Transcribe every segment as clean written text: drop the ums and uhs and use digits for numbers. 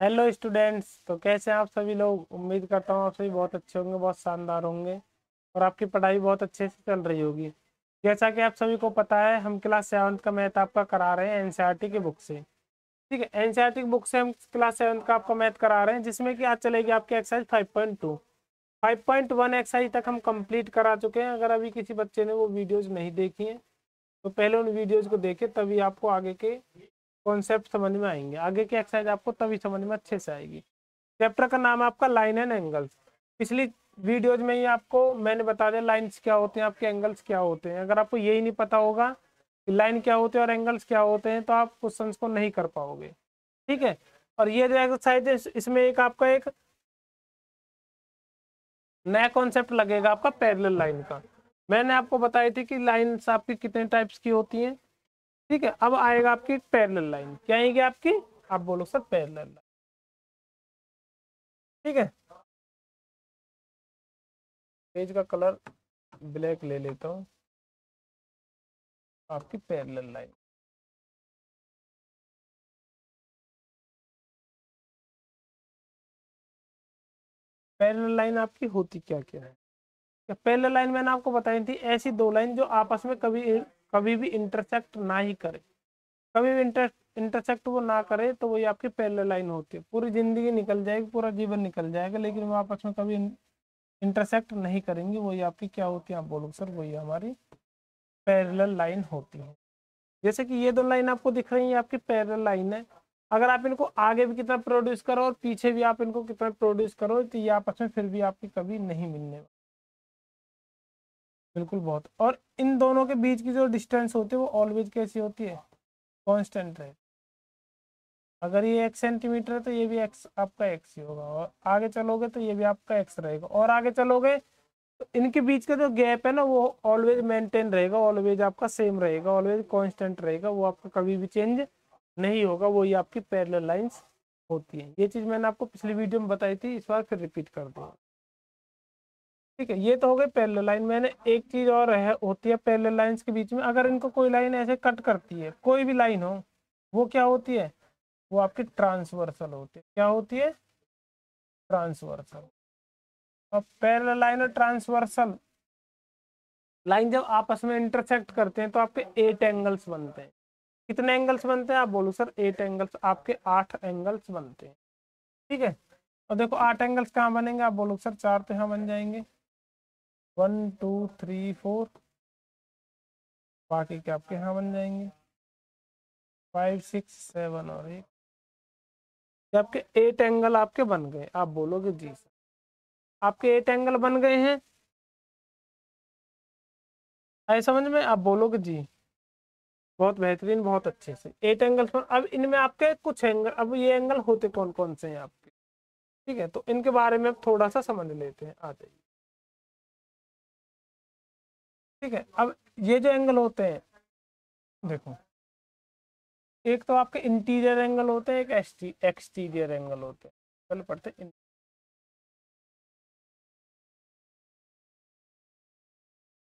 Hello students. तो कैसे हैं आप सभी लोग। उम्मीद करता हूँ आप सभी बहुत अच्छे होंगे, बहुत शानदार होंगे और आपकी पढ़ाई बहुत अच्छे से चल रही होगी। जैसा कि आप सभी को पता है, हम क्लास 7 का मैथ आपका करा रहे हैं एनसीईआरटी की बुक से। ठीक है, एनसीईआरटी की बुक से हम क्लास 7 का आपका मैथ करा रहे हैं, जिसमें कि आज चलेगी आपकी एक्सरसाइज 5.2। 5.1 एक्सरसाइज तक हम कंप्लीट करा चुके हैं। अगर अभी किसी बच्चे ने वो वीडियोज नहीं देखी हैं तो पहले उन वीडियोज को देखे, तभी आपको आगे के कॉन्सेप्ट समझ में आएंगे। आगे की एक्सरसाइज आपको तभी समझ में अच्छे से आएगी। चैप्टर का नाम है आपका लाइन एंड एंगल्स। पिछली वीडियोज में ही आपको मैंने बता दिया लाइंस क्या होते हैं, आपके एंगल्स क्या होते हैं। अगर आपको यही नहीं पता होगा कि लाइन क्या होते हैं और एंगल्स क्या होते हैं, तो आप क्वेश्चंस को नहीं कर पाओगे। ठीक है। और ये जो एक्सरसाइज है, इसमें एक आपका एक नया कॉन्सेप्ट लगेगा आपका पैरेलल लाइन का। मैंने आपको बताई थी कि लाइंस आपकी कितने टाइप्स की होती हैं। ठीक है, अब आएगा आपकी पैरेलल लाइन। क्या आएगी आपकी? आप बोलो सर, पैरेलल लाइन। ठीक है, पेज का कलर ब्लैक ले लेता हूँ। आपकी पैरेलल लाइन, पैरेलल लाइन आपकी होती क्या क्या है? पैरेलल लाइन मैंने आपको बताई थी, ऐसी दो लाइन जो आपस में कभी कभी भी इंटरसेक्ट ना ही करे। कभी भी इंटरसेक्ट वो ना करे तो वही आपकी पैरेलल लाइन होती है। पूरी जिंदगी निकल जाएगी, पूरा जीवन निकल जाएगा, लेकिन वो आपस में कभी इंटरसेक्ट नहीं करेंगी। वही आपकी क्या होती है? आप बोलो सर, वही हमारी पैरेलल लाइन होती है। जैसे कि ये दो लाइन आपको दिख रही है, आपकी पैरेलल लाइन है। अगर आप इनको आगे भी कितना प्रोड्यूस करो और पीछे भी आप इनको कितना प्रोड्यूस करो, तो ये आपस में फिर भी आपकी कभी नहीं मिलने वाली। बिल्कुल बहुत। और इन दोनों के बीच की जो डिस्टेंस होती है वो ऑलवेज कैसी होती है? कांस्टेंट है। अगर ये 1 सेंटीमीटर है तो ये भी एक्स आपका एक्स ही होगा, और आगे चलोगे तो ये भी आपका एक्स रहेगा, और आगे चलोगे तो इनके बीच का जो गैप है ना, वो ऑलवेज मेंटेन रहेगा, ऑलवेज आपका सेम रहेगा, ऑलवेज कांस्टेंट रहेगा, वो आपका कभी भी चेंज नहीं होगा। वही आपकी पैरेलल लाइंस होती है। ये चीज मैंने आपको पिछली वीडियो में बताई थी, इस बार फिर रिपीट कर दूंगा। ठीक है, ये तो हो गई पैरेलल लाइन। मैंने एक चीज और है होती है पैरेलल लाइंस के बीच में, अगर इनको कोई लाइन ऐसे कट करती है, कोई भी लाइन हो, वो क्या होती है? वो आपकी ट्रांसवर्सल होती है। क्या होती है? ट्रांसवर्सल। अब पैरेलल लाइन और ट्रांसवर्सल लाइन जब आपस में इंटरसेक्ट करते हैं तो आपके 8 एंगल्स बनते हैं। कितने एंगल्स बनते हैं? आप बोलो सर, 8 एंगल्स। आपके 8 एंगल्स बनते हैं। ठीक है। और देखो 8 एंगल्स कहाँ बनेंगे? आप बोलो सर, 4 तो यहाँ बन जाएंगे, 1 2 3 4। बाकी के आपके यहाँ बन जाएंगे, 5 6 7 और एक। ये आपके 8 एंगल आपके बन गए। आप बोलोगे जी सर, आपके 8 एंगल बन गए हैं। आए समझ में? आप बोलोगे जी। बहुत बेहतरीन, बहुत अच्छे से 8 एंगल्स पर। अब इनमें आपके कुछ एंगल, अब ये एंगल होते कौन कौन से हैं आपके? ठीक है, तो इनके बारे में अब थोड़ा सा समझ लेते हैं। आ जाइए। ठीक है, अब ये जो एंगल होते हैं, देखो, एक तो आपके इंटीरियर एंगल होते हैं, एक एक्सटीरियर एंगल होते हैं। पहले पढ़ते हैं।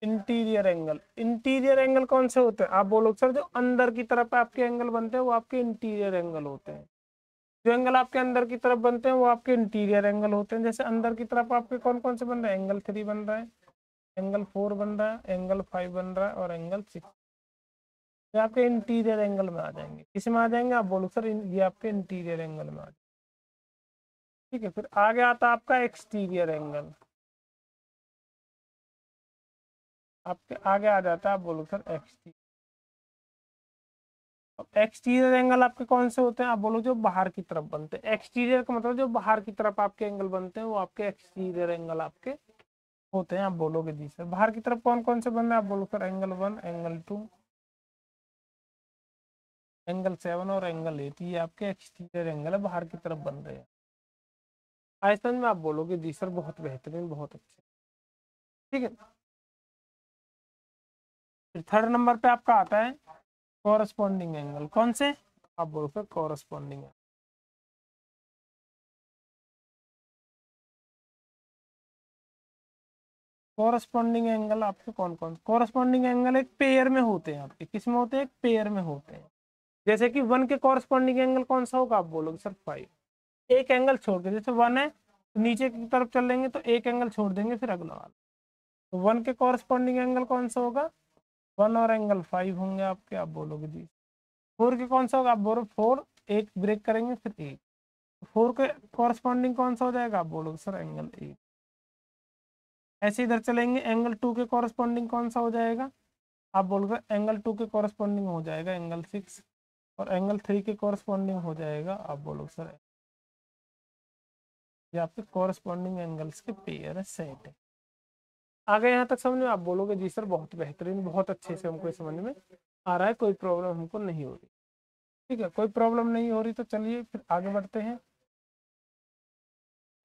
इंटीरियर एंगल, इंटीरियर एंगल कौन से होते हैं? आप बोलो सर, जो अंदर की तरफ आपके एंगल बनते हैं वो आपके इंटीरियर एंगल होते हैं। जो एंगल आपके अंदर की तरफ बनते हैं वो आपके इंटीरियर एंगल होते हैं। जैसे अंदर की तरफ आपके कौन कौन से बन रहे हैं? एंगल 3 बन रहा है, एंगल 4 बन रहा है, एंगल 5 बन रहा है, और एंगल 6। ये आपके इंटीरियर एंगल में आ जाएंगे। किस में आ जाएंगे? आप बोलो सर, ये आपके इंटीरियर एंगल में आ जाएंगे। ठीक है, फिर आगे आता है आपका एक्सटीरियर एंगल। आपके आगे आ जाता है, आप बोलो सर, एक्सटीरियर। एक्सटीरियर एंगल आपके कौन से होते हैं? आप बोलो जो बाहर की तरफ बनते हैं। एक्सटीरियर का मतलब जो बाहर की तरफ आपके एंगल बनते हैं वो आपके एक्सटीरियर एंगल आपके होते हैं। आप बोलोगे जी सर, बाहर की तरफ कौन कौन से बन रहे हैं? आप बोलो सर, एंगल 1, एंगल 2, एंगल 7 और एंगल 8। ये आपके एक्सटीरियर एंगल है, बाहर की तरफ बन रहे हैं। आइसन में आप बोलोगे जी सर, बहुत बेहतरीन, बहुत अच्छे। ठीक है, फिर थर्ड नंबर पे आपका आता है कॉरस्पॉन्डिंग एंगल। कौन से? आप बोलो सर, कॉरस्पॉन्डिंग। कॉरस्पॉन्डिंग एंगल आपके कौन कौन? कॉरस्पॉन्डिंग एंगल एक पेयर में होते हैं आपके। किस में होते हैं? एक पेयर में होते हैं। जैसे कि 1 के कॉरस्पॉन्डिंग एंगल कौन सा होगा? आप बोलोगे सर, 5। एक एंगल छोड़ के, जैसे 1 है तो नीचे की तरफ चलेंगे तो एक एंगल छोड़ देंगे फिर अगला वाला। तो 1 के कॉरस्पॉन्डिंग एंगल कौन सा होगा, 1 और एंगल 5 होंगे आपके। आप बोलोगे जी 4 के कौन सा होगा, आप बोलो 4, एक ब्रेक करेंगे फिर 8, 4 के कॉरस्पॉन्डिंग कौन सा हो जाएगा, आप बोलोगे सर एंगल 8। ऐसे इधर चलेंगे, एंगल 2 के कॉरस्पॉन्डिंग कौन सा हो जाएगा, आप बोलोगे एंगल 2 के कॉरस्पॉन्डिंग हो जाएगा एंगल 6, और एंगल 3 के कॉरस्पॉन्डिंग हो जाएगा, आप बोलोगे सर ये आपके कॉरस्पॉन्डिंग एंगल्स के पेयर है, सेट है। आगे यहाँ तक समझ में, आप बोलोगे जी सर बहुत बेहतरीन, बहुत अच्छे से हमको समझ में आ रहा है, कोई प्रॉब्लम हमको नहीं हो रही। ठीक है, कोई प्रॉब्लम नहीं हो रही तो चलिए फिर आगे बढ़ते हैं।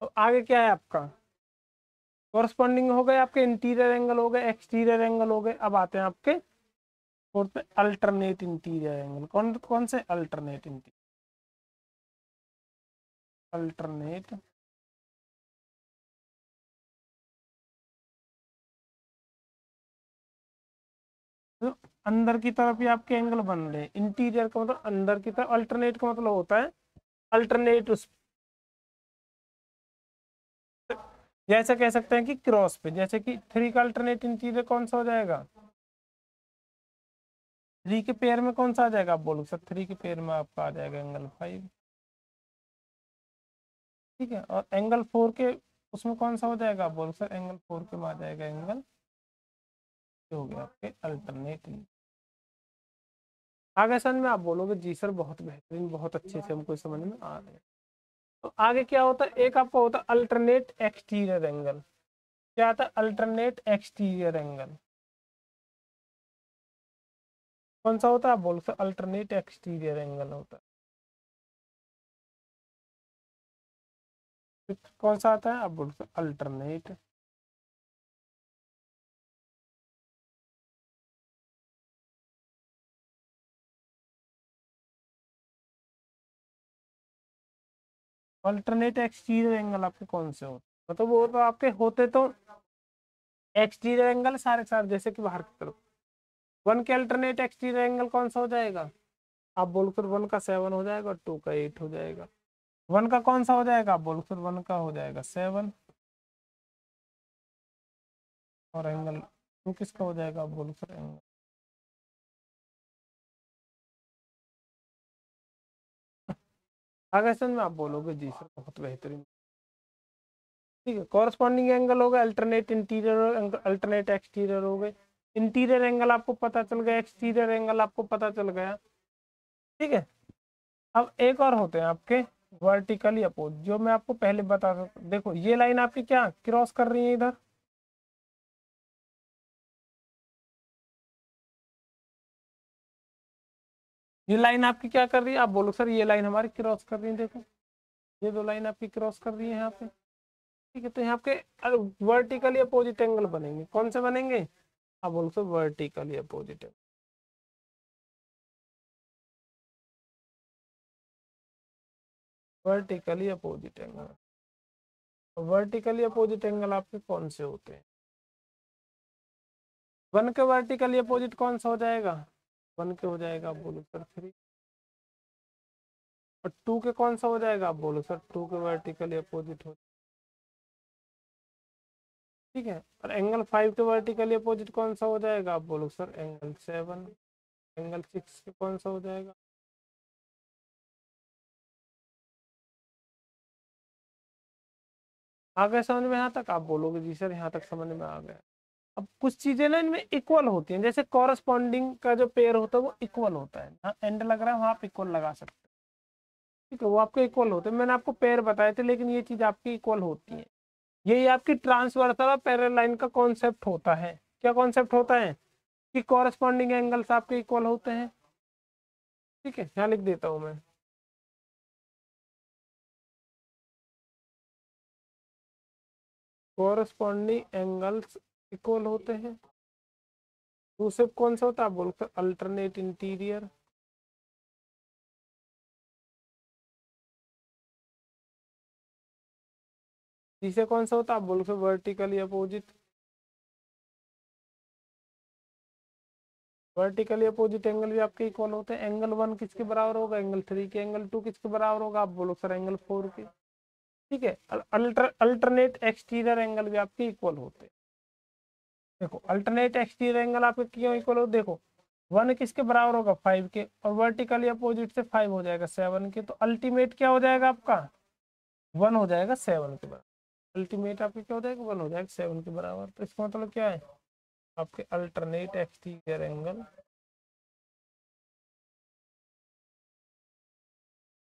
तो आगे क्या है आपका, कॉरस्पॉन्डिंग हो गए आपके, इंटीरियर एंगल हो गए, एक्सटीरियर एंगल हो गए। अब आते हैं आपके फोर्थ पे, अल्टरनेट इंटीरियर एंगल। कौन कौन से अल्टरनेट इंटीरियर, अल्टरनेट तो अंदर की तरफ ही आपके एंगल बन रहे हैं। इंटीरियर का मतलब अंदर की तरफ, अल्टरनेट का मतलब होता है अल्टरनेट उस, जैसे कह सकते हैं कि क्रॉस पे, जैसे कि 3 का अल्टरनेट इंटीरियर कौन सा हो जाएगा, 3 के पेयर में कौन सा आ जाएगा, आप बोलो सर 3 के पेयर में आपका आ जाएगा एंगल 5। ठीक है, और एंगल 4 के उसमें कौन सा हो जाएगा, आप बोलो सर एंगल 4 के में आ जाएगा एंगल, हो गया आपके अल्टरनेट। आगे समझ में, आप बोलोगे जी सर बहुत बेहतरीन, बहुत अच्छे से हमको समझ में आ रहा है। तो आगे क्या होता है, एक आपका होता है अल्टरनेट एक्सटीरियर एंगल। क्या आता है, अल्टरनेट एक्सटीरियर एंगल कौन सा होता है, आप बोल सकते अल्टरनेट एक्सटीरियर एंगल होता है। फिर कौन सा आता है, आप बोल सकते अल्टरनेट, अल्टरनेट एक्सटीरियर एंगल आपके कौन से होते, मतलब वो तो आपके होते तो एक्सटीरियर एंगल सारे सारे, जैसे कि बाहर की तरफ। 1 के अल्टरनेट एक्सटीरियर एंगल कौन सा हो जाएगा, आप बोल कर 1 का 7 हो जाएगा और 2 का 8 हो जाएगा। 1 का कौन सा हो जाएगा, आप बोलो फिर 1 का हो जाएगा 7, और एंगल 2 किसका हो जाएगा, आप बोलो फिर एंगल, आगे समझ में, आप बोलोगे जी सर बहुत बेहतरीन। ठीक है, कॉरस्पॉन्डिंग एंगल हो गए अल्टरनेट इंटीरियर और अल्टरनेट एक्सटीरियर हो गए। इंटीरियर एंगल आपको पता चल गया, एक्सटीरियर एंगल आपको पता चल गया। ठीक है, अब एक और होते हैं आपके वर्टिकली अपोज, जो मैं आपको पहले बता सकता। देखो ये लाइन आपकी क्या क्रॉस कर रही है इधर, ये लाइन आपकी क्या कर रही है, आप बोलो सर ये लाइन हमारी क्रॉस कर रही है। देखो ये दो लाइन आपकी क्रॉस कर रही है यहाँ पे। ठीक है, तो यहाँ पे वर्टिकली अपोजिट एंगल बनेंगे, कौन से बनेंगे, आप बोलो sir vertically opposite, vertically opposite angle. Vertically opposite angle आपके कौन से होते हैं, 1 के वर्टिकली अपोजिट कौन सा हो जाएगा, 1 के हो जाएगा, आप बोलो सर 3, और 2 के कौन सा हो जाएगा, आप बोलो सर 2 के वर्टिकली अपोजिट हो। ठीक है, और एंगल 5 के वर्टिकली अपोजिट कौन सा हो जाएगा, आप बोलो सर एंगल 7, एंगल 6 के कौन सा हो जाएगा। आ गया समझ में यहाँ तक, आप बोलोगे जी सर यहाँ तक समझ में आ गया। अब कुछ चीजें ना इनमें इक्वल होती हैं, जैसे कॉरस्पॉन्डिंग का जो पेयर होता है वो इक्वल होता है, हाँ एंड लग रहा है वहां आप इक्वल लगा सकते हैं। ठीक है, वो आपके इक्वल होते हैं, मैंने आपको पेयर बताए थे, लेकिन ये चीज आपकी इक्वल होती है। यही आपकी ट्रांसवर्सल और पैरेलल लाइन का कॉन्सेप्ट होता है। क्या कॉन्सेप्ट होता है, कि कॉरस्पॉन्डिंग एंगल्स आपके इक्वल होते हैं। ठीक है, यहाँ लिख देता हूं मैं, कॉरस्पॉन्डिंग एंगल्स इक्वल होते हैं। दूसरे कौन सा होता है, आप बोलते अल्टरनेट इंटीरियर। तीसरे कौन सा होता है, आप बोलते vertically opposite. Vertically opposite angle भी आपके इक्वल होते हैं। एंगल 1 किसके बराबर होगा, एंगल 3 के। एंगल 2 किसके बराबर होगा, आप बोलो सर एंगल 4 के। ठीक है, अल्टरनेट एक्सटीरियर एंगल भी आपके इक्वल होते हैं। देखो अल्टरनेट एक्सटीरियर एंगल आपके क्यों इक्वल हो, देखो 1 किसके बराबर होगा, 5 के, और वर्टिकली अपोजिट से 5 हो जाएगा 7 के, तो अल्टीमेट क्या हो जाएगा आपका, 1 हो जाएगा 7 के बराबर। अल्टीमेट आपके क्या हो जाएगा, 1 हो जाएगा 7 के बराबर। तो इसका मतलब क्या है, आपके alternate exterior angle,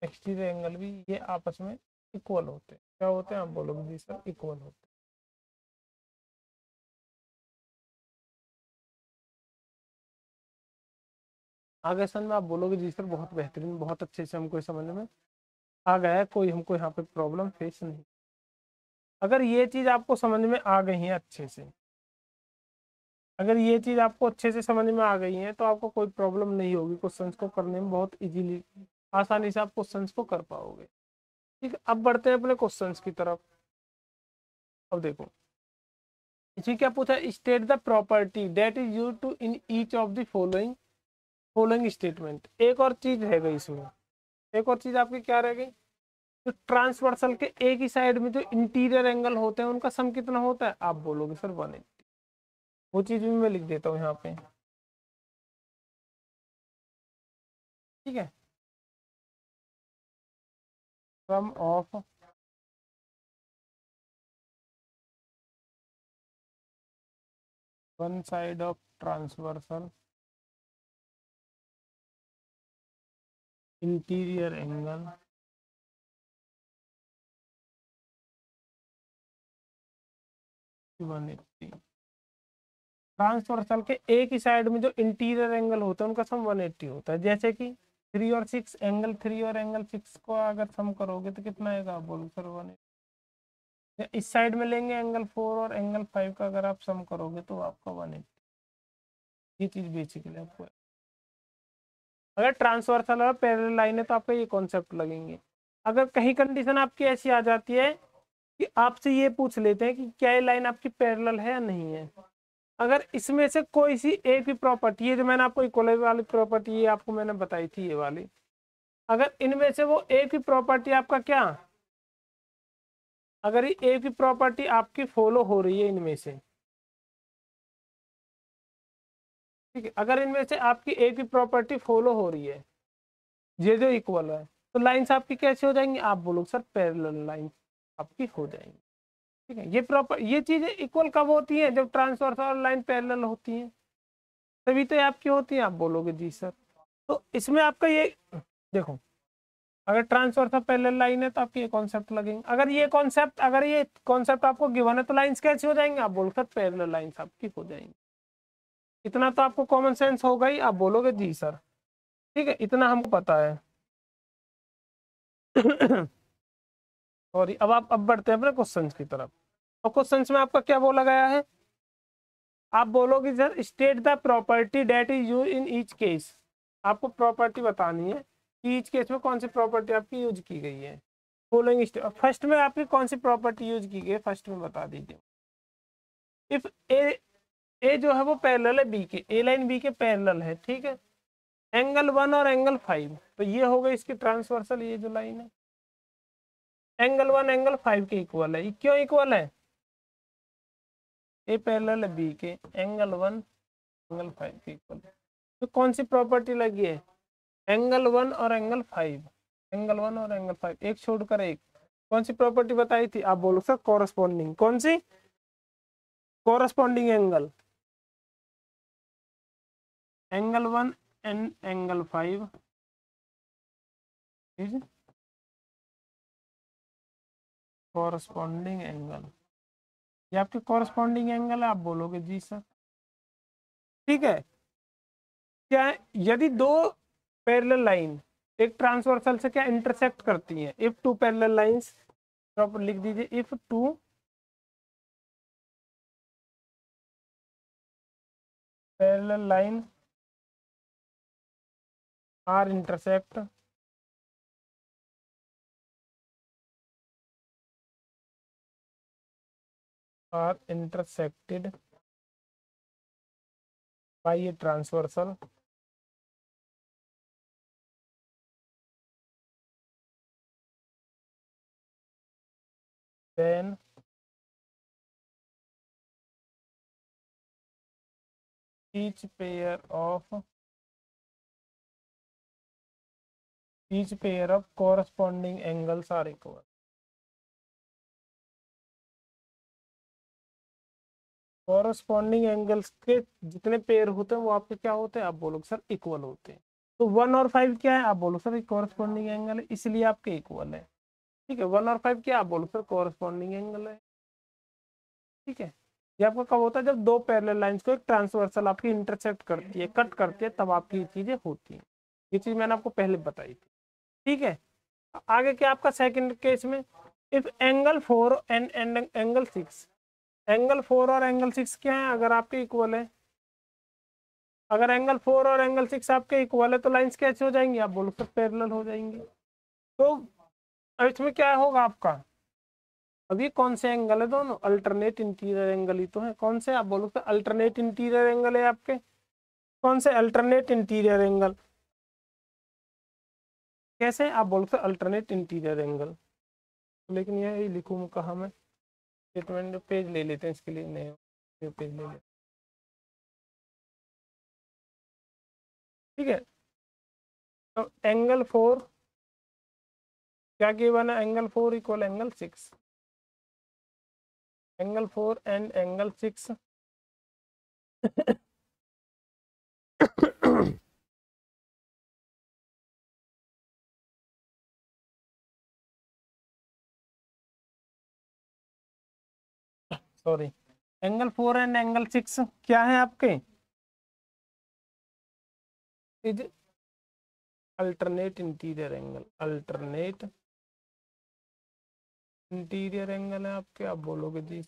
exterior angle भी ये आपस में इक्वल होते हैं। क्या होते हैं, आप बोलोगे जी सर इक्वल होते हैं। आगे समझ में आप बोलोगे जी सर बहुत बेहतरीन, बहुत अच्छे से हमको समझ में आ गया है, कोई हमको यहाँ पे प्रॉब्लम फेस नहीं। अगर ये चीज आपको समझ में आ गई है अच्छे से, अगर ये चीज आपको अच्छे से समझ में आ गई है तो आपको कोई प्रॉब्लम नहीं होगी, क्वेश्चंस को करने में बहुत इजीली, आसानी से आप क्वेश्चंस को कर पाओगे। ठीक है, अब बढ़ते हैं अपने क्वेश्चंस की तरफ। अब देखो इसी क्या पूछा, state the property that is used to in each of the following statement. एक और चीज रह गई इसमें, एक और चीज आपकी क्या रह गई, तो ट्रांसवर्सल के एक ही साइड में जो इंटीरियर एंगल होते हैं उनका सम कितना होता है, आप बोलोगे सर 180। वो चीज भी मैं लिख देता हूँ यहाँ पे। ठीक है, sum of one side of transversal interior angle one eighty. Transversal के एक ही साइड में जो इंटीरियर एंगल होता है उनका सम 180 होता है। जैसे कि 3 और 6, एंगल 3 और एंगल 6 को अगर सम करोगे तो कितना आएगा, आप बोलो सर 180। इस साइड में लेंगे एंगल 4 और एंगल 5 का अगर आप सम करोगे तो आपका 180। ये चीज बेसिकली आपको, अगर ट्रांसवर्सल और पैरेलल लाइन है तो आपको ये कॉन्सेप्ट लगेंगे। अगर कहीं कंडीशन आपकी ऐसी आ जाती है कि आपसे ये पूछ लेते हैं कि क्या ये लाइन आपकी पैरेलल है या नहीं है, अगर इसमें से कोई सी एक भी प्रॉपर्टी है, जो मैंने आपको इक्वल वाली प्रॉपर्टी ये आपको मैंने बताई थी ये वाली, अगर इनमें से वो एक ही प्रॉपर्टी आपका क्या, अगर ये एक ही प्रॉपर्टी आपकी फॉलो हो रही है इनमें से, ठीक है, अगर इनमें से आपकी एक ही प्रॉपर्टी फॉलो हो रही है, ये जो इक्वल है, तो लाइंस आपकी कैसे हो जाएंगी, आप बोलो सर पैरेलल लाइन आपकी हो जाएंगी। ठीक है, ये चीजें इक्वल कब होती हैं, जब ट्रांसवर्सल लाइन पैरेलल होती हैं, तभी तो ये आपकी होती है, आप बोलोगे जी सर। तो इसमें आपका ये देखो, अगर ट्रांसवर्सल पैरेलल लाइन है तो आपके ये कॉन्सेप्ट लगेंगे। अगर ये कॉन्सेप्ट आपको गिवन है तो लाइंस कैसे हो जाएंगे, आप बोल सकते पैरेलल लाइंस आपकी हो जाएंगी। इतना तो आपको कॉमन सेंस होगा ही, आप बोलोगे जी सर। ठीक है, इतना हमको पता है। सॉरी, अब बढ़ते हैं अपने क्वेश्चंस की तरफ। और क्वेश्चंस में आपका क्या बोला गया है, आप बोलोगे sir state the property that is use in each case. आपको प्रॉपर्टी बतानी है कि ईच केस में कौन सी प्रॉपर्टी आपकी यूज की गई है। फॉलोइंग स्टेप, फर्स्ट में आपकी कौन सी प्रॉपर्टी यूज की गई है, फर्स्ट में बता दीजिए। इफ ए जो है वो पैरेलल है बी के, ए लाइन बी के पैरेलल है, ठीक है, एंगल 1 और एंगल 5, तो ये हो गई इसकी ट्रांसवर्सल, ये जो लाइन है एंगल 1 एंगल 5 के इक्वल है। ये क्यों इक्वल है, ए पैरेलल है बी के, एंगल 1 एंगल 5 के इक्वल। तो कौन सी प्रॉपर्टी लगी है, एंगल 1 और एंगल 5, एंगल 1 और एंगल 5, एक छोड़कर एक। कौन सी प्रॉपर्टी बताई थी, आप बोलो सर कॉरस्पॉन्डिंग, कौन सी, corresponding angle, angle 1 and angle 5, ठीक है, कॉरस्पॉन्डिंग एंगल, ये आपके कॉरस्पॉन्डिंग एंगल है, आप बोलोगे जी सर। ठीक है, क्या है? यदि दो पैरेलल लाइन एक ट्रांसवर्सल से क्या इंटरसेक्ट करती हैं, if two parallel lines, proper लिख दीजिए, if two parallel line are intersect, are intersected by a transversal then each pair of corresponding angles are equal. Corresponding angles के जितने पेयर होते हैं वो आपके क्या होते हैं, आप बोलो सर इक्वल होते हैं। तो 1 और 5 क्या है, आप बोलो सर कॉरस्पॉन्डिंग एंगल है, इसलिए आपके इक्वल है। ठीक है, 1 और 5 क्या, आप बोलो सर कॉरस्पॉन्डिंग एंगल है। ठीक है, ये आपका कब होता है, जब दो पैरेलल लाइंस को एक ट्रांसवर्सल आपकी इंटरसेक्ट करती है, कट करती है, तब आपकी ये चीजें होती हैं। ये चीज मैंने आपको पहले बताई थी। ठीक है, आगे क्या आपका सेकंड केस में, if angle 4 and angle 6, angle 4 और एंगल 6 क्या है, अगर आपके इक्वल है, अगर एंगल 4 और एंगल 6 आपके इक्वल है तो लाइंस कैसे हो जाएंगी, आप बोलो सर पैरेलल हो जाएंगी। तो अब इसमें क्या होगा आपका, अब ये कौन से एंगल है, दोनों अल्टरनेट इंटीरियर एंगल ही तो है। कौन से, आप बोलो सर अल्टरनेट इंटीरियर एंगल है आपके, कौन से अल्टरनेट इंटीरियर एंगल, कैसे, आप बोलो सर अल्टरनेट इंटीरियर एंगल। लेकिन ये लिखूँ कहाँ मैं, स्टेटमेंट पेज ले लेते हैं इसके लिए, नहीं पेज ले लेते। ठीक है, तो एंगल 4 क्या गिवन है, angle 4 equal angle 6, angle 4 and angle 6 sorry, angle 4 and angle 6 क्या है आपके, is alternate interior angle, alternate interior angle है आपके, आप बोलोगे जी।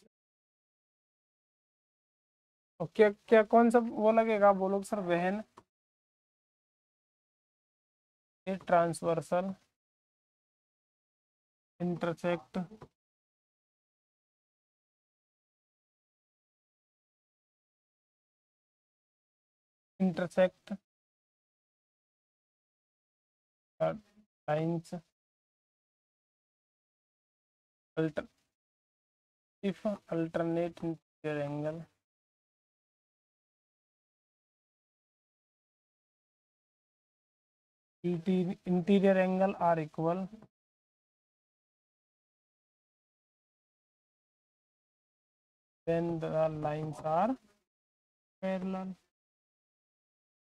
और क्या क्या कौन सा वो लगेगा, आप बोलोगे sir when transversal intersect intersect lines alter if alternate interior angle interior angle are equal when the lines are parallel।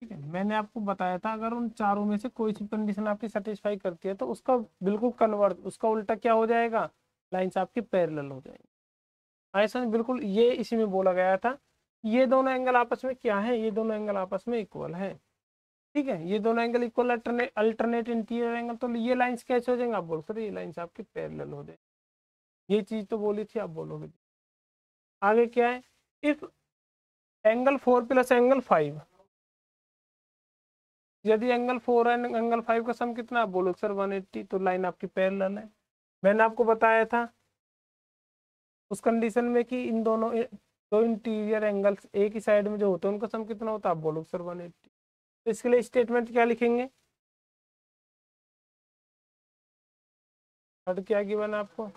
ठीक है, मैंने आपको बताया था अगर उन चारों में से कोई सी कंडीशन आपकी सेटिस्फाई करती है तो उसका बिल्कुल कन्वर्ट, उसका उल्टा क्या हो जाएगा, लाइंस आपकी पैरेलल हो जाएंगी। ऐसा बिल्कुल ये इसी में बोला गया था, ये दोनों एंगल आपस में क्या है, ये दोनों एंगल आपस में इक्वल है। ठीक है, ये दोनों angle equal alternate interior angle, तो ये लाइंस कैसे हो जाएंगे, आप बोल सकते ये लाइंस आपकी पैरेलल हो जाएंगे। ये चीज तो बोली थी, आप बोलोगे। आगे क्या है, इफ एंगल 4 प्लस एंगल 5, यदि एंगल 4 एंड एंगल 5 का सम कितना, आप बोलो सर 180, तो लाइन आपकी पैरेलल है। मैंने आपको बताया था उस कंडीशन में कि इन दोनों दो इंटीरियर एंगल्स एक ही साइड में जो होते हैं उनका सम कितना होता है, आप बोलो सर 180। तो इसके लिए स्टेटमेंट क्या लिखेंगे, थर्ड क्या गिवन है आपको,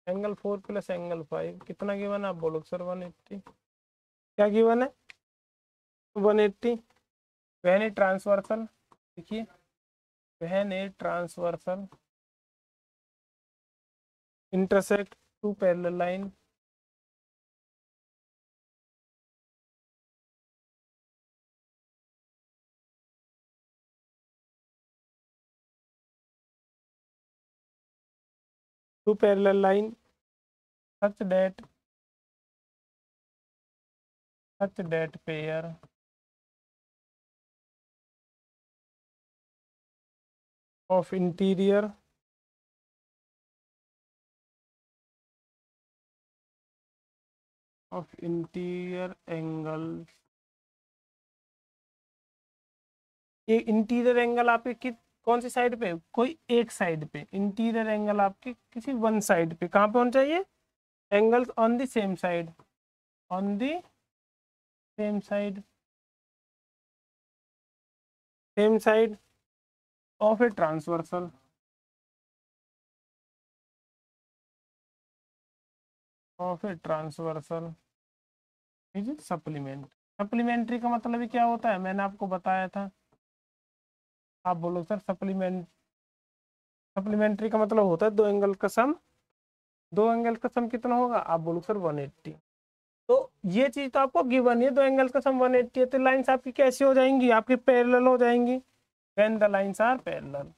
एंगल 4 प्लस एंगल 5 कितना गिवन है, आप बोलो सर 180। क्या गिवन है, 180। वहन ए ट्रांसवर्सल, देखिए when a transversal intersect two parallel line, two parallel line such that pair of interior angles, ये इंटीरियर एंगल आपके कौन सी साइड पे, कोई एक साइड पे, इंटीरियर एंगल आपके किसी वन साइड पे, कहाँ पे होना चाहिए, angles on the same side, on the same side. Same side of a transversal, of a transversal is supplement. Supplementary का मतलब ही क्या होता है, मैंने आपको बताया था। आप बोलो सर सप्लीमेंट, सप्लीमेंट्री का मतलब होता है दो एंगल का सम। दो एंगल का सम कितना होगा, आप बोलो सर 180। तो ये चीज तो आपको गिवन है, दो एंगल का सम 180 है, तो लाइंस आपकी कैसी हो जाएंगी, आपकी पैरेलल हो जाएंगी। When the lines are parallel.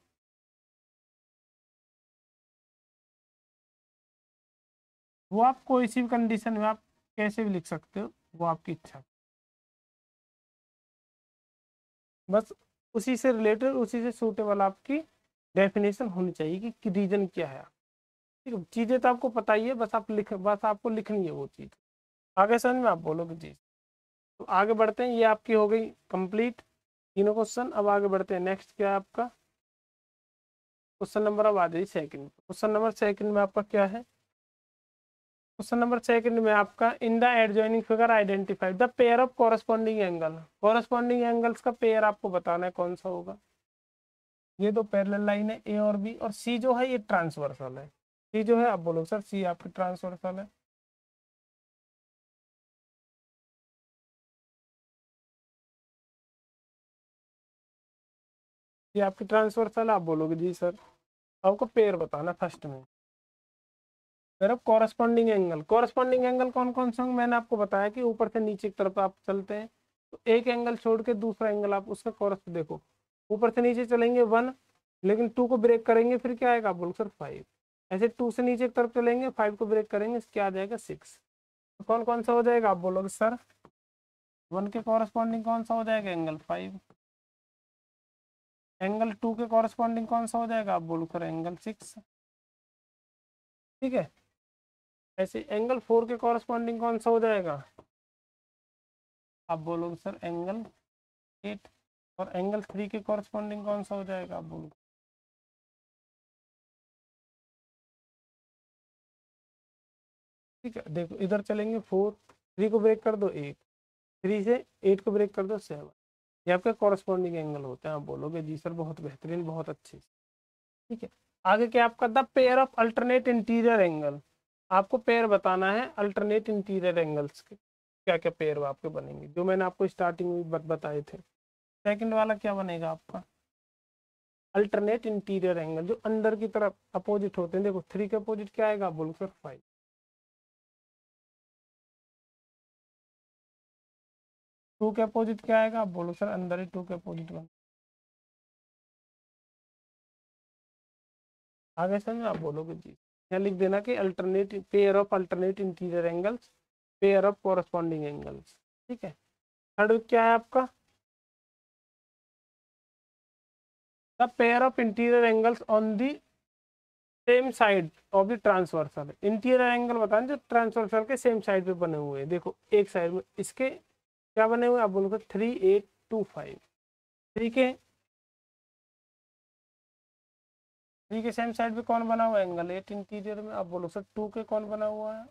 वो आप कोई सी भी कंडीशन में आप कैसे भी लिख सकते हो, वो आपकी इच्छा। बस उसी से रिलेटेड, उसी से सूटेबल आपकी डेफिनेशन होनी चाहिए कि रीजन क्या है। ठीक है, चीजें तो आपको पता ही है, बस आपको लिखनी है वो चीज। आगे समझ में आप बोलोगे जी। तो आगे बढ़ते हैं, ये आपकी हो गई कंप्लीट तीनों क्वेश्चन। अब आगे बढ़ते हैं, नेक्स्ट क्या है आपका क्वेश्चन नंबर, अब आ जाइए सेकंड। क्वेश्चन नंबर सेकंड में आपका क्या है, क्वेश्चन नंबर सेकंड में आपका in the adjoining figure identify the pair of corresponding angle. Corresponding angles का पेयर आपको बताना है कौन सा होगा। ये दो पैरेलल लाइन है ए और बी, और सी जो है ये ट्रांसवर्सल है। सी जो है, आप बोलो सर सी आपकी ट्रांसवर्सल है। ये आपकी ट्रांसवर्सल है, आप बोलोगे जी सर। आपको पेयर बताना फर्स्ट में। फिर अब कॉरस्पॉन्डिंग एंगल, कॉरस्पॉन्डिंग एंगल कौन कौन से होंगे, मैंने आपको बताया कि ऊपर से नीचे की तरफ आप चलते हैं तो एक एंगल छोड़ के दूसरा एंगल आप उसका कॉरस देखो। ऊपर से नीचे चलेंगे 1, लेकिन 2 को ब्रेक करेंगे फिर क्या आएगा, आप बोलो सर 5। ऐसे 2 से नीचे की तरफ चलेंगे, 5 को ब्रेक करेंगे, क्या आ जाएगा 6। तो कौन कौन सा हो जाएगा, आप बोलोगे सर 1 के कॉरस्पॉन्डिंग कौन सा हो जाएगा, एंगल 5। एंगल 2 के कॉरस्पॉन्डिंग कौन सा हो जाएगा, आप बोलो सर एंगल 6। ठीक है, ऐसे एंगल 4 के कॉरस्पॉन्डिंग कौन सा हो जाएगा, आप बोलोगे सर एंगल 8। और एंगल 3 के कॉरस्पॉन्डिंग कौन सा हो जाएगा, आप बोलोगे। ठीक है, देखो इधर चलेंगे 4, 3 को ब्रेक कर दो 8, 3 से 8 को ब्रेक कर दो 7। ये आपका कॉरस्पॉन्डिंग एंगल होता है, आप बोलोगे जी सर बहुत बेहतरीन, बहुत अच्छे। ठीक है, आगे क्या आपका the pair of alternate interior angle. आपको पेयर बताना है अल्टरनेट इंटीरियर एंगल्स के, क्या क्या पेयर आपके बनेंगे, जो मैंने आपको स्टार्टिंग में बताए थे। सेकंड वाला क्या बनेगा आपका, अल्टरनेट इंटीरियर एंगल, जो अंदर की तरफ अपोजिट होते हैं। देखो 3 के अपोजिट क्या आएगा, बोलो सर 5। 2 के अपोजिट क्या आएगा, आप बोलो सर अंदर ही 2 के अपोजिट बन। आगे समझ में आप बोलोगे जी। यहाँ लिख देना कि alternate pair of alternate interior angles, pair of corresponding angles. ठीक है, थर्ड क्या है आपका, the pair of interior angles on the same side of the transversal. Interior angle बताना जो ट्रांसवर्सल के सेम साइड पे बने हुए हैं। देखो एक साइड में इसके क्या बने हुए हैं, आप बोलोगे 3825। ठीक है, 3 के सेम साइड पे कौन बना हुआ है, एंगल 8 इंटीरियर में। आप बोलो सर 2 के कौन बना हुआ है।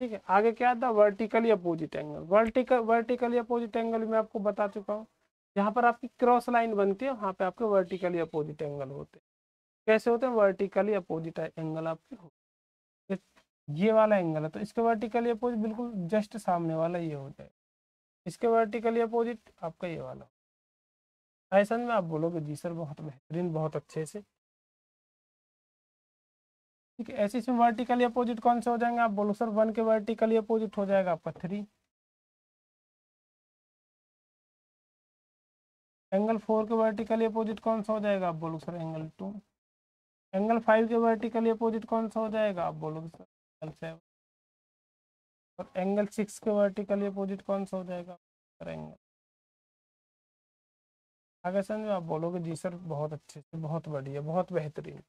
ठीक है, आगे क्या था, vertically opposite angle. Vertically opposite angle में आपको बता चुका हूँ, जहाँ पर आपकी क्रॉस लाइन बनती है वहाँ पे आपके वर्टिकली अपोजिट एंगल होते हैं। कैसे होते हैं, वर्टिकली अपोजिट एंगल आपके होते हैं। ये वाला एंगल है तो इसके वर्टिकली अपोजिट बिल्कुल जस्ट सामने वाला ये होता है, इसके वर्टिकली अपोजिट आपका ये वाला। ऐसा में आप बोलोगे जी सर बहुत बेहतरीन, बहुत अच्छे से। ठीक है, ऐसे इसमें वर्टिकली अपोजिट कौन से हो जाएंगे, आप बोलो सर 1 के वर्टिकली अपोजिट हो जाएगा आपका 3। एंगल 4 के वर्टिकली अपोजिट कौन सा हो जाएगा, आप बोलो सर एंगल 2। एंगल 5 के वर्टिकली अपोजिट कौन सा हो जाएगा, आप बोलोगे सर एंगल 7। और एंगल 6 के वर्टिकली अपोजिट कौन सा हो जाएगा, सर एंगल। आगे समझ में आप बोलोगे जी सर बहुत अच्छे से, बहुत बढ़िया, बहुत बेहतरीन,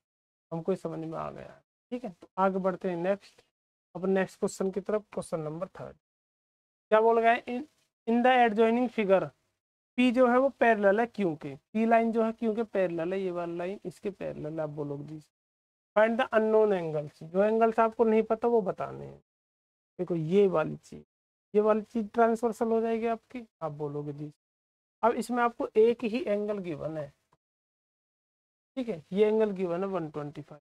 हमको समझ में आ गया है। ठीक है, तो आगे बढ़ते हैं नेक्स्ट, अब नेक्स्ट क्वेश्चन की तरफ। क्वेश्चन नंबर थर्ड क्या बोल गया है, in the adjoining figure P जो है वो पैरेलल है, क्योंकि पी लाइन जो है क्योंकि पैरेलल है, ये वाली लाइन इसके पैरेलल है। आप बोलोगे जी फाइंड द अननोन एंगल्स, जो एंगल्स आपको नहीं पता वो बताने हैं। देखो ये वाली चीज, ये वाली चीज ट्रांसवर्सल हो जाएगी आपकी, आप बोलोगे जी। अब इसमें आपको एक ही एंगल गिवन है, ठीक है, ये एंगल गिवन है 125।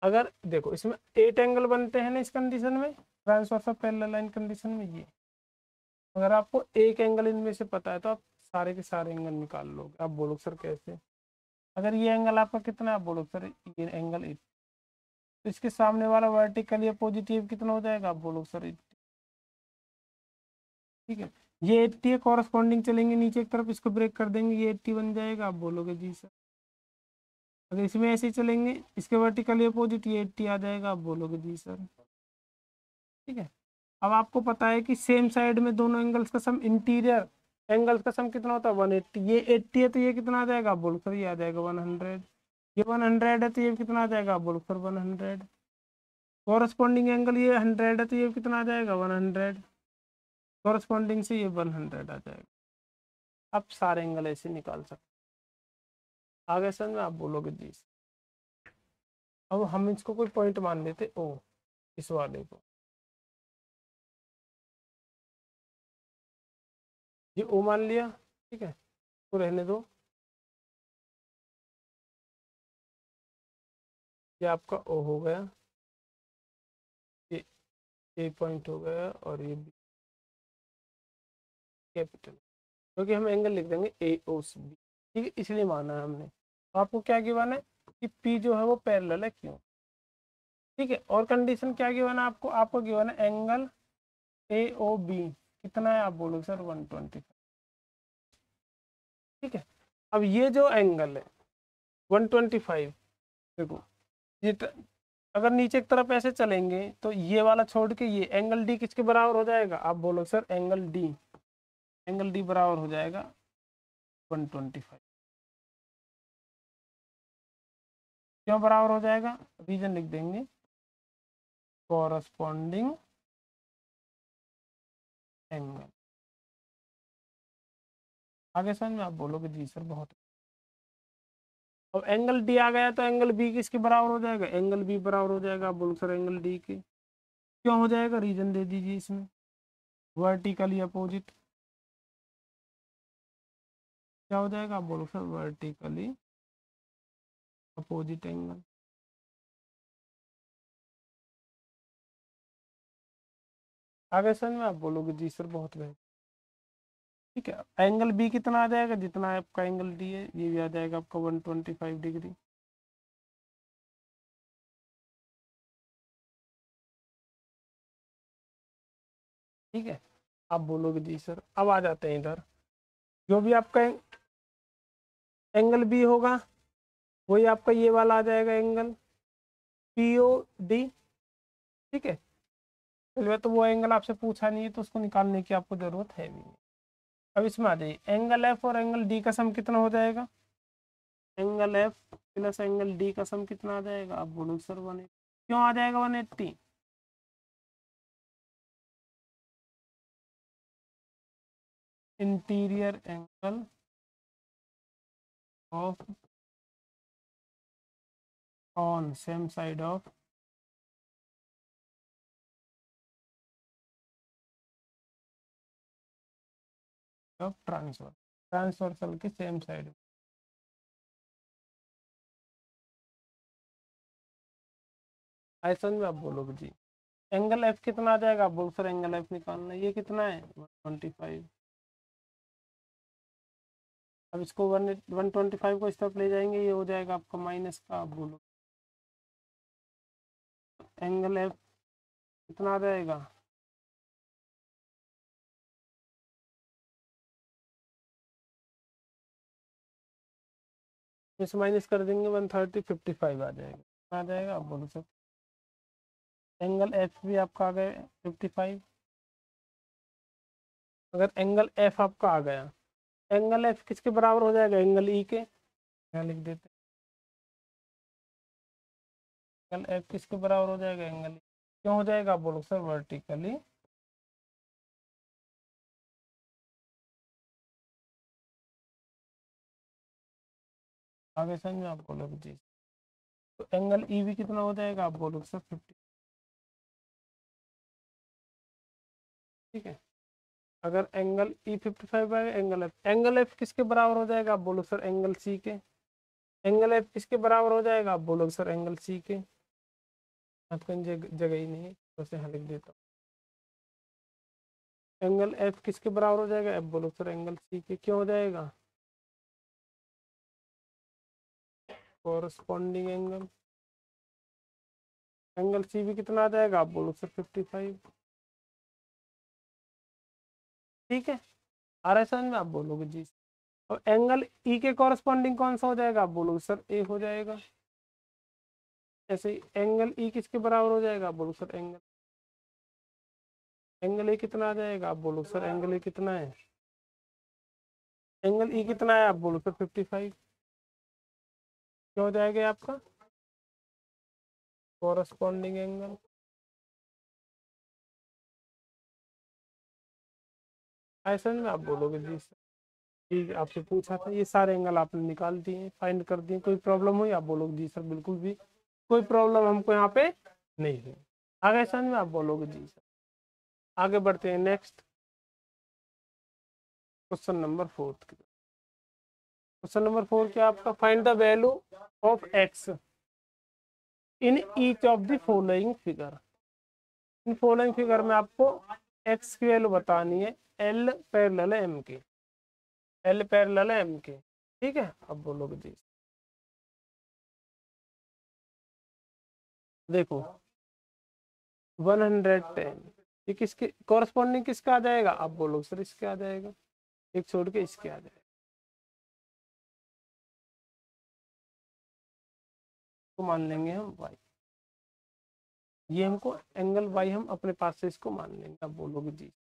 अगर देखो इसमें 8 एंगल बनते हैं ना इस कंडीशन में, ट्रांसवर्सल पैरेलल लाइन कंडीशन में, ये अगर आपको एक एंगल इनमें से पता है तो आप सारे के सारे एंगल निकाल लोगे। आप बोलोगे सर कैसे? अगर ये एंगल आपका कितना है, आप बोलोगे सर ये एंगल 80, तो इसके सामने वाला वर्टिकल या पॉजिटिव कितना हो जाएगा, आप बोलोगे सर 80, ठीक है। ये 80 है, कॉरस्पॉन्डिंग चलेंगे नीचे की तरफ, इसको ब्रेक कर देंगे, ये 80 बन जाएगा, आप बोलोगे जी सर। अगर इसमें ऐसे ही चलेंगे, इसके वर्टिकल या अपोजिट, ये 80 आ जाएगा, आप बोलोगे जी सर, ठीक है। अब आपको पता है कि सेम साइड में दोनों एंगल्स का सम, इंटीरियर एंगल्स का सम कितना होता है 180, ये 80 है तो ये कितना आ जाएगा, आप बोलो सर ये आ जाएगा 100, ये 100 है तो ये कितना आ जाएगा, आप बोलो सर 100, कॉरस्पॉन्डिंग एंगल ये 100 है तो ये कितना आ जाएगा 100, कॉरस्पॉन्डिंग से ये 100 आ जाएगा। आप सारे एंगल ऐसे निकाल सकते, आगे समझ में, आप बोलोगे जी। अब हम इसको कोई पॉइंट मान लेते ओ, इस वाले को ये ओ मान लिया, ठीक है, तो रहने दो, ये आपका ओ हो गया, ये ए पॉइंट हो गया, और ये बी कैपिटल, क्योंकि हम एंगल लिख देंगे ए ओ सी बी, ठीक है, इसलिए माना है हमने। तो आपको क्या गिवन है कि पी जो है वो पैरेलल है, क्यों, ठीक है। और कंडीशन क्या गिवन है आपको, आपको गिवन है एंगल ए ओ बी कितना है, आप बोलोगे सर 125, ठीक है। अब ये जो एंगल है 125, देखो ये अगर नीचे की तरफ ऐसे चलेंगे तो ये वाला छोड़ के ये एंगल डी किसके बराबर हो जाएगा, आप बोलो sir angle D, angle D बराबर हो जाएगा 125। क्यों बराबर हो जाएगा, रीजन लिख देंगे, कॉरस्पॉन्डिंग एंगल, आगे समझ में, आप बोलोगे जी सर बहुत। अब एंगल डी आ गया तो एंगल बी किसके बराबर हो जाएगा, एंगल बी बराबर हो जाएगा, आप बोलो सर एंगल डी के, क्यों हो जाएगा, रीजन दे दीजिए इसमें, वर्टिकली अपोजिट, क्या हो जाएगा, आप बोलो सर वर्टिकली अपोजिट एंगल, आगे समझ में, आप बोलोगे जी सर बहुत बेहतर, ठीक है। एंगल बी कितना आ जाएगा, जितना आपका एंगल डी है ये भी आ जाएगा आपका 125 डिग्री, ठीक है। आप बोलोगे जी सर, अब आ जाते हैं इधर, जो भी आपका एंगल बी होगा वही आपका ये वाला आ जाएगा एंगल पी ओ डी, ठीक है। चलिए तो वो एंगल आपसे पूछा नहीं है तो उसको निकालने की आपको जरूरत है भी नहीं। अब इसमें आ जाइए, एंगल एफ और एंगल डी का सम कितना हो जाएगा, angle F plus angle D का सम कितना आ जाएगा, आप बोलो सर 180, क्यों आ जाएगा 180, interior angle of on same side of transfer, transversal की सेम साइड, ऐसा में आप बोलोगे जी। एंगल एफ कितना आ जाएगा, आप बोलो सर एंगल एफ निकालना है, ये कितना है 125। अब इसको 125 को इस तरफ ले जाएंगे, ये हो जाएगा आपका माइनस का, आप बोलो एंगल एफ कितना आ जाएगा, इस माइनस कर देंगे 130, 55 आ जाएगा, आ जाएगा, आप बोलो सर एंगल एफ भी आपका आ गया 55। अगर एंगल एफ आपका आ गया, एंगल एफ किसके बराबर हो जाएगा, एंगल ई के, क्या लिख देते हैं, एंगल एफ किसके बराबर हो जाएगा, एंगल ई, क्यों हो जाएगा, आप बोलो सर वर्टिकली आगे समझ में, आप बोलो जी। तो एंगल ई भी कितना हो जाएगा, आप बोलो सर 50, ठीक है। अगर एंगल E55 है, एंगल एफ किसके बराबर हो जाएगा? आप बोलो सर एंगल सी के। एंगल एफ किसके बराबर हो जाएगा? आप बोलो सर एंगल सी के। आपको जगह ही नहीं है तो उसे यहाँ लिख देता हूँ। एंगल एफ किसके बराबर हो जाएगा? एफ बोलो सर एंगल सी के। क्यों हो जाएगा? कॉरस्पॉन्डिंग एंगल, एंगल सी भी कितना आ जाएगा? आप बोलो सर 55। ठीक है, आ रहा है समझ में? आप बोलोगे जी। और एंगल ई के कॉरस्पॉन्डिंग कौन सा हो जाएगा? आप बोलोगे सर ए हो जाएगा। ऐसे ही एंगल ई किसके बराबर हो जाएगा? आप बोलो सर एंगल ए कितना आ जाएगा? आप बोलो सर एंगल ए कितना है? एंगल ई कितना है? आप बोलो सर 55। क्या हो जाएगा आपका? Corresponding angle. ऐसा में आप बोलोगे जी सर। ठीक है, आपसे पूछा था, ये सारे एंगल आपने निकाल दिए, फाइंड कर दिए। कोई प्रॉब्लम हुई? आप बोलोगे जी सर बिल्कुल भी कोई प्रॉब्लम हमको यहाँ पे नहीं हुई। आगे समझ में? आप बोलोगे जी सर। आगे बढ़ते हैं नेक्स्ट क्वेश्चन नंबर 4 की। क्वेश्चन नंबर 4 क्या आपका? Find the value of x in each of the following figure. In following figure में आपको एक्स की वैल्यू बतानी है एल पैरेलल एम के। एल पैरेलल एम के, ठीक है। अब बोलोगे जी। देखो 110 ये किसके कॉरस्पॉन्डिंग किसका आ जाएगा? आप बोलोगे सर इसके आ जाएगा, एक छोड़ के इसके आ जाएगा। तो मान लेंगे हम वाई, ये हमको एंगल वाई हम अपने पास से इसको मान लेंगे। अब बोलोगे जी।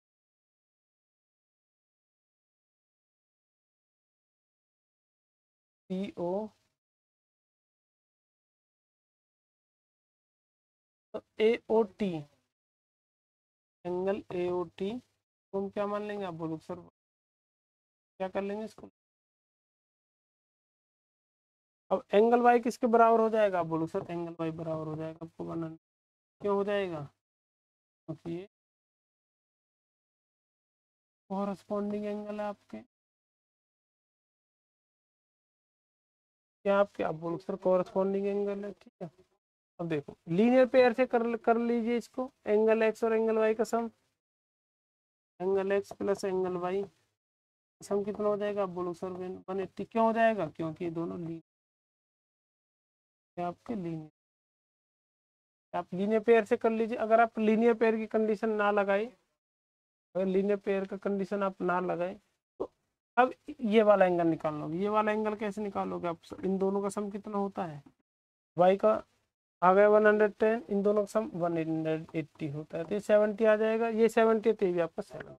सी ओ, तो A O T, angle A O T तो हम क्या मान लेंगे? आप बोलोगे सर क्या कर लेंगे इसको? अब एंगल वाई किसके बराबर हो जाएगा? आप बोलो सर एंगल वाई बराबर हो जाएगा आपको 100। क्यों हो जाएगा? क्योंकि ये कॉरस्पॉन्डिंग एंगल है आपके। क्या आपके? आप बोलो सर कॉरस्पॉन्डिंग एंगल है, ठीक है। अब देखो लीनियर पेयर से कर लीजिए इसको, एंगल एक्स और एंगल वाई का sum. Angle X plus angle Y sum कितना हो जाएगा? आप बोलो सर 180। क्यों हो जाएगा? क्योंकि ये दोनों आपके लीनियर, आप लीनियर पेयर से कर लीजिए। अगर आप लीनियर पेयर की कंडीशन ना लगाए, अगर लीनियर पेयर का कंडीशन आप ना लगाए तो अब ये वाला एंगल निकाल लोगे। ये वाला एंगल कैसे निकालोगे आप? इन दोनों का सम कितना होता है? वाई का आ गया 110, इन दोनों का सम 180 होता है, तो ये 70 आ जाएगा। ये 70 तो ये भी आपका 7।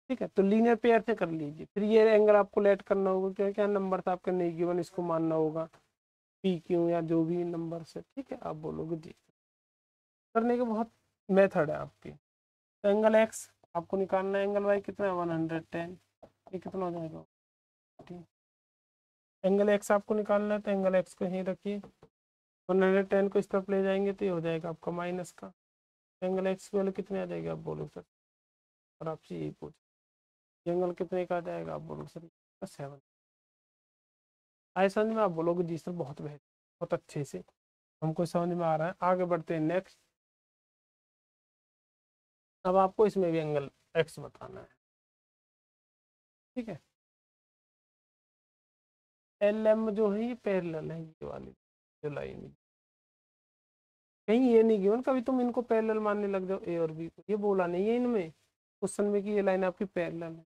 ठीक है, तो लीनियर पेयर से कर लीजिए। फिर ये एंगल आपको लेट करना होगा, क्या क्या नंबर था आपका नहीं गिवन, इसको मानना होगा पी क्यू या जो भी नंबर से। ठीक है, आप बोलोगे जी। करने के बहुत मेथड है आपकी। तो एंगल एक्स आपको निकालना है, एंगल वाई कितना है 110, ये कितना हो जाएगा? ठीक, एंगल एक्स आपको निकालना है तो एंगल एक्स को यहीं रखिए, 110 को इस तरफ ले जाएंगे तो ये हो जाएगा आपका माइनस का। एंगल एक्स की वैल्यू कितनी आ जाएगी? आप बोलो सर, और आपसे यही पूछ एंगल कितने का आ जाएगा? आप बोलो सर 7। आए समझ में? आप बोलोगे जी सर बहुत बेहतर, बहुत अच्छे से हमको समझ में आ रहा है। आगे बढ़ते हैं नेक्स्ट। अब आपको इसमें भी एंगल एक्स बताना है, ठीक है। एल एम जो है ये पैरेलल है, ये वाली जो लाइन, कहीं ये नहीं गिवन कभी तुम इनको पैरेलल मानने लग जाओ ए और बी को, ये बोला नहीं है इनमें क्वेश्चन में कि ये लाइन आपकी पैरेलल है।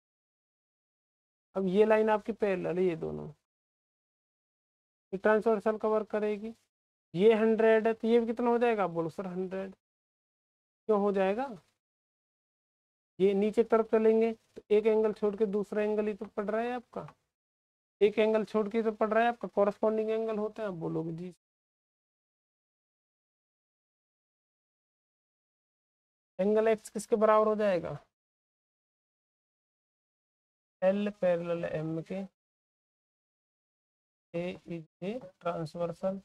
अब ये लाइन आपकी पैरेलल है, ये दोनों ये ट्रांसवर्सल कवर करेगी। ये 100 है तो ये भी कितना हो जाएगा? आप बोलो सर 100। क्यों हो जाएगा? ये नीचे तरफ चलेंगे तो एक एंगल छोड़ के दूसरा एंगल ही तो पड़ रहा है आपका, एक एंगल छोड़ के तो पड़ रहा है आपका, कॉरस्पॉन्डिंग एंगल होता है। आप बोलोगे जी। एंगल एक्स किसके बराबर हो जाएगा? एल पैरेलल एम के, ए इज ए ट्रांसवर्सल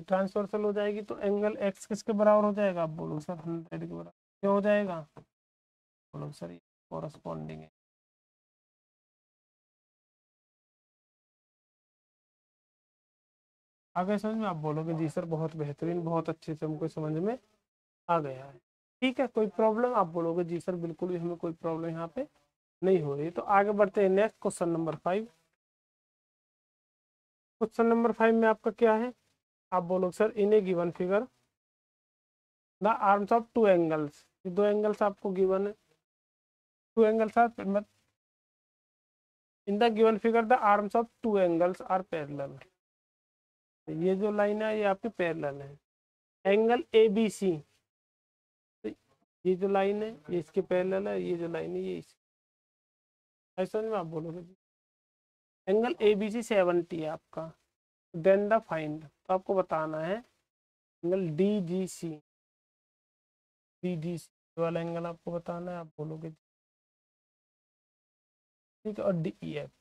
ट्रांसवर्सल हो जाएगी तो एंगल एक्स किसके बराबर हो जाएगा, आप बोलो सर 100 के बराबर। क्यों हो जाएगा, बोलो सर ये कॉरस्पॉन्डिंग है। आगे समझ में, आप बोलोगे जी सर बहुत बेहतरीन, बहुत अच्छे से हमको समझ में आ गया है। ठीक है, कोई प्रॉब्लम, आप बोलोगे जी सर बिल्कुल भी हमें कोई प्रॉब्लम यहाँ पे नहीं हो रही। तो आगे बढ़ते हैं next question number 5। Question number 5 में आपका क्या है, आप बोलोगे sir in a given figure the arms of two angles, दो एंगल्स आपको गिवन है, two angles are in the given figure the arms of two angles are parallel. ये जो लाइन है ये आपकी पैरेलल है, एंगल ए बी सी, ये जो लाइन है ये इसके पैरेलल है, ये जो लाइन है ये इसके, ऐसा में आप बोलोगे एंगल ए बी सी 70 है आपका, देन द फाइंड, तो आपको बताना है एंगल डी जी सी, डी जी सी वाला एंगल आपको बताना है, आप बोलोगे ठीक है, और डी ई एफ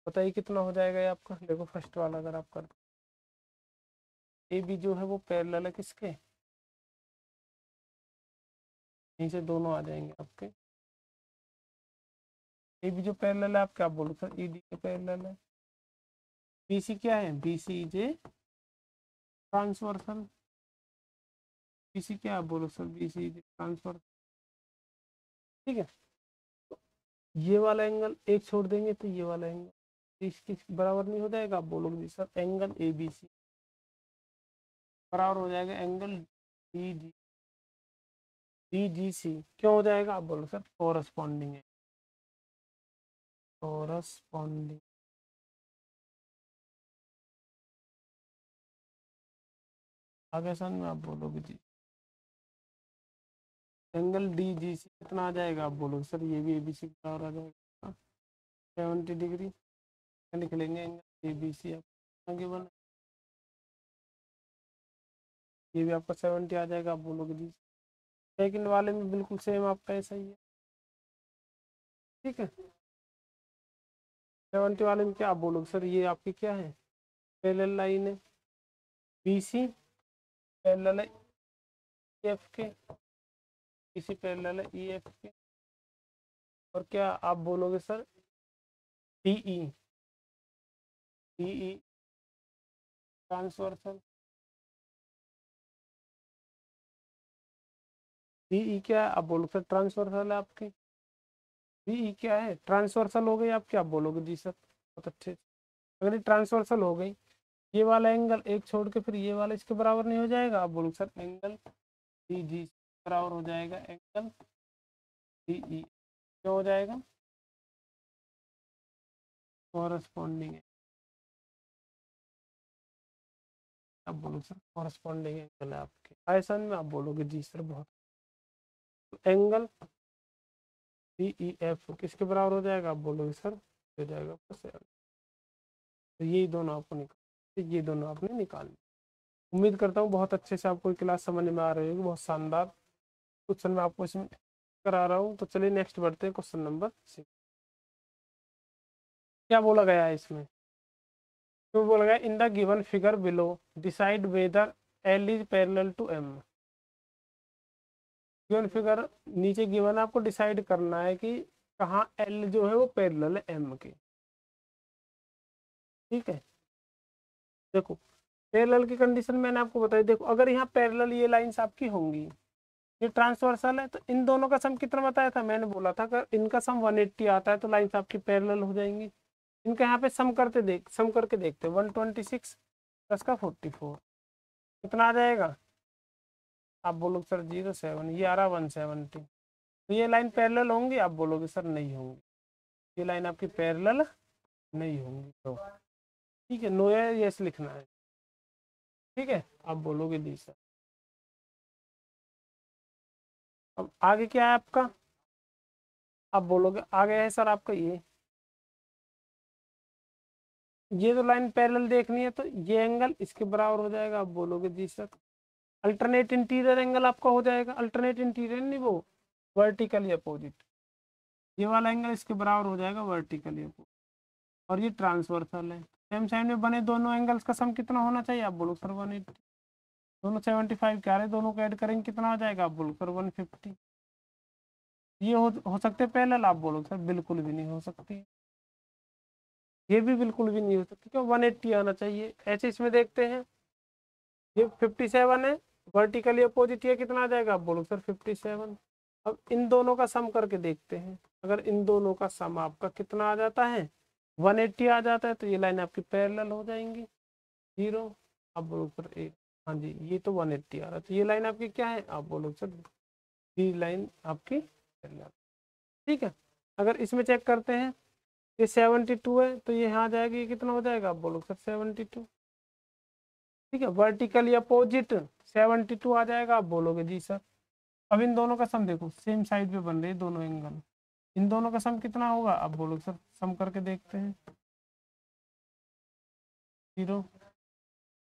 बताइए कितना हो जाएगा ये आपका। देखो फर्स्ट वाला अगर आप कर, ए बी जो है वो पैरेलल है किसके, यहीं से दोनों आ जाएंगे आपके, ए बी जो पैरेलल है आप क्या बोलो सर, ई डी के पैरेलल है। बी सी क्या है, B C is a transversal, B C क्या आप बोलो sir, B C is transversal. ठीक है, तो ये वाला एंगल एक छोड़ देंगे तो ये वाला एंगल इसके बराबर नहीं हो जाएगा, आप बोलोगे जी sir angle A B C बराबर हो जाएगा angle D G, D G C क्यों हो जाएगा, आप बोलो सर कोरस्पॉन्डिंग है, कोरस्पॉन्डिंग। आगे सन में आप बोलोगे जी एंगल डी जी सी कितना आ जाएगा, आप बोलोगे सर ये भी ए बी सी बराबर आ जाएगा 70 डिग्री, लिख लेंगे एंगल ए बी सी आगे बना, ये भी आपका 70 आ जाएगा, आप बोलोगे जी सेकंड वाले में बिल्कुल सेम आपका ऐसा ही है। ठीक है, 70 वाले में क्या आप बोलोगे सर, ये आपकी क्या है पैरेलल लाइन है, बी सी पैरेलल है ई एफ के, बी सी पैरेलल है ई एफ के, और क्या आप बोलोगे sir D E, D E transversal, D E क्या है आप बोलोगे सर ट्रांसवर्सल है आपकी, डी ई क्या है ट्रांसवर्सल हो गई, आप क्या बोलोगे जी सर बहुत अच्छे। अगर ये ट्रांसवर्सल हो गई, ये वाला एंगल एक छोड़ के फिर ये वाला इसके बराबर नहीं हो जाएगा, आप बोलोगे सर एंगल डी जी बराबर हो जाएगा एंगल डी ई, क्या हो जाएगा कॉरस्पॉन्डिंग है, आप बोलोगे सर कॉरस्पॉन्डिंग एंगल है आपके, ऐसा में आप बोलोगे जी सर बहुत। एंगल डी ई एफ किसके बराबर हो जाएगा, आप बोलोगे सर हो जाएगा बस, तो यही दोनों आपको निकाल, ये दोनों आपने निकाल। उम्मीद करता हूँ बहुत अच्छे से आपको क्लास समझ में आ रही होगी, बहुत शानदार क्वेश्चन मैं आपको इसमें करा रहा हूँ। तो चलिए नेक्स्ट बढ़ते हैं क्वेश्चन नंबर 6। क्या बोला गया है इसमें, तो बोला गया in the given figure below decide whether L is parallel to M. Given figure नीचे गिवन आपको डिसाइड करना है कि कहाँ एल जो है वो पैरेलल है एम के। ठीक है, देखो पैरेलल की कंडीशन मैंने आपको बताई, देखो अगर यहाँ पैरेलल ये लाइंस आपकी होंगी, ये ट्रांसवर्सल है, तो इन दोनों का सम कितना बताया था, मैंने बोला था अगर इनका सम 180 आता है तो लाइंस आपकी पैरेलल हो जाएंगी। इनका यहाँ पे सम करके देखते 126 प्लस का 44 कितना आ जाएगा, आप बोलोगे सर 07, ये आ रहा 170, तो ये लाइन पैरेलल होंगी, आप बोलोगे सर नहीं होंगी, ये लाइन आपकी पैरेलल नहीं होंगी। तो ठीक है, नो या यस लिखना है। ठीक है, आप बोलोगे दी सर। अब आगे क्या है आपका, आप बोलोगे आगे है सर आपका ये तो लाइन पैरेलल देखनी है तो ये एंगल इसके बराबर हो जाएगा, आप बोलोगे जी सर अल्टरनेट इंटीरियर एंगल आपका हो जाएगा, अल्टरनेट इंटीरियर नहीं वो वर्टिकली अपोजिट, ये वाला एंगल इसके बराबर हो जाएगा वर्टिकली अपोजिट। और ये ट्रांसवर्सल है। सेम साइड में बने दोनों एंगल्स का सम कितना होना चाहिए, आप बोलो सर 180। दोनों 75 के आ रहे, दोनों को ऐड करेंगे कितना हो जाएगा, आप बोलो सर 150। ये हो सकते पैरेलल, आप बोलो सर बिल्कुल भी नहीं हो सकती, ये भी बिल्कुल भी नहीं हो सकती, क्यों 180 आना चाहिए। ऐसे इसमें देखते हैं, ये 57 है, वर्टिकली अपोजिट ये कितना आ जाएगा, आप बोलो सर 57। अब इन दोनों का सम करके देखते हैं, अगर इन दोनों का सम आपका कितना आ जाता है 180 आ जाता है, तो ये लाइन आपकी पैरेलल हो जाएंगी 0। आप बोलो सर एक, हाँ जी ये तो 180 आ रहा है, तो ये लाइन आपकी क्या है, आप बोलो सर ये लाइन आपकी पैरेलल। ठीक है, अगर इसमें चेक करते हैं, ये 72 है, तो ये यहाँ जाएगी, ये कितना हो जाएगा, आप बोलो सर 72। ठीक है, वर्टिकली अपोजिट 72 आ जाएगा, आप बोलोगे जी सर। अब इन दोनों का सम देखो, सेम साइड पे बन रहे हैं दोनों एंगल, इन दोनों का सम कितना होगा, आप बोलो सर सम करके देखते हैं। 0,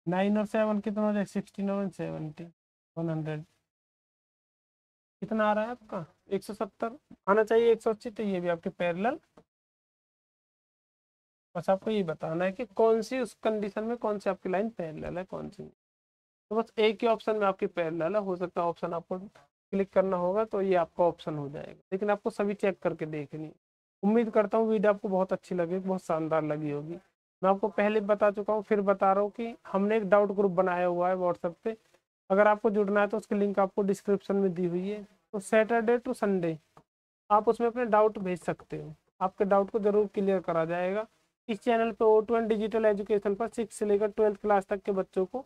9 और 7 कितना हो जाए, 16 और 70, 100 कितना आ रहा है आपका 170 आना चाहिए, 180, तो ये भी आपके पैरेलल। बस आपको ये बताना है कि कौन सी उस कंडीशन में कौन सी आपकी लाइन पैरेलल है, कौन सी नहीं। तो बस एक ही ऑप्शन में आपकी पैरेलल है, हो सकता है ऑप्शन आपको क्लिक करना होगा तो ये आपका ऑप्शन हो जाएगा, लेकिन आपको सभी चेक करके देखनी है। उम्मीद करता हूँ वीडियो आपको बहुत अच्छी लगी, बहुत शानदार लगी होगी। मैं आपको पहले बता चुका हूँ, फिर बता रहा हूँ कि हमने एक डाउट ग्रुप बनाया हुआ है व्हाट्सएप पे, अगर आपको जुड़ना है तो उसकी लिंक आपको डिस्क्रिप्शन में दी हुई है। तो सैटरडे टू संडे आप उसमें अपने डाउट भेज सकते हो, आपके डाउट को जरूर क्लियर करा जाएगा। इस चैनल पे O2 डिजिटल एजुकेशन पर 6 से लेकर 12th क्लास तक के बच्चों को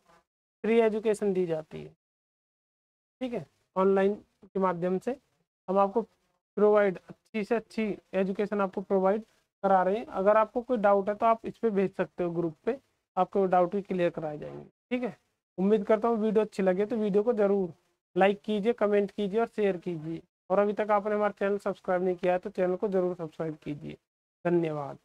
फ्री एजुकेशन दी जाती है। ठीक है, ऑनलाइन के माध्यम से हम आपको प्रोवाइड अच्छी से अच्छी एजुकेशन आपको प्रोवाइड करा रहे हैं। अगर आपको कोई डाउट है तो आप इस पे भेज सकते हो ग्रुप पे, आपको डाउट भी क्लियर कराए जाएंगे। ठीक है, उम्मीद करता हूँ वीडियो अच्छी लगे तो वीडियो को जरूर लाइक कीजिए, कमेंट कीजिए और शेयर कीजिए। और अभी तक आपने हमारा चैनल सब्सक्राइब नहीं किया है तो चैनल को जरूर सब्सक्राइब कीजिए। धन्यवाद।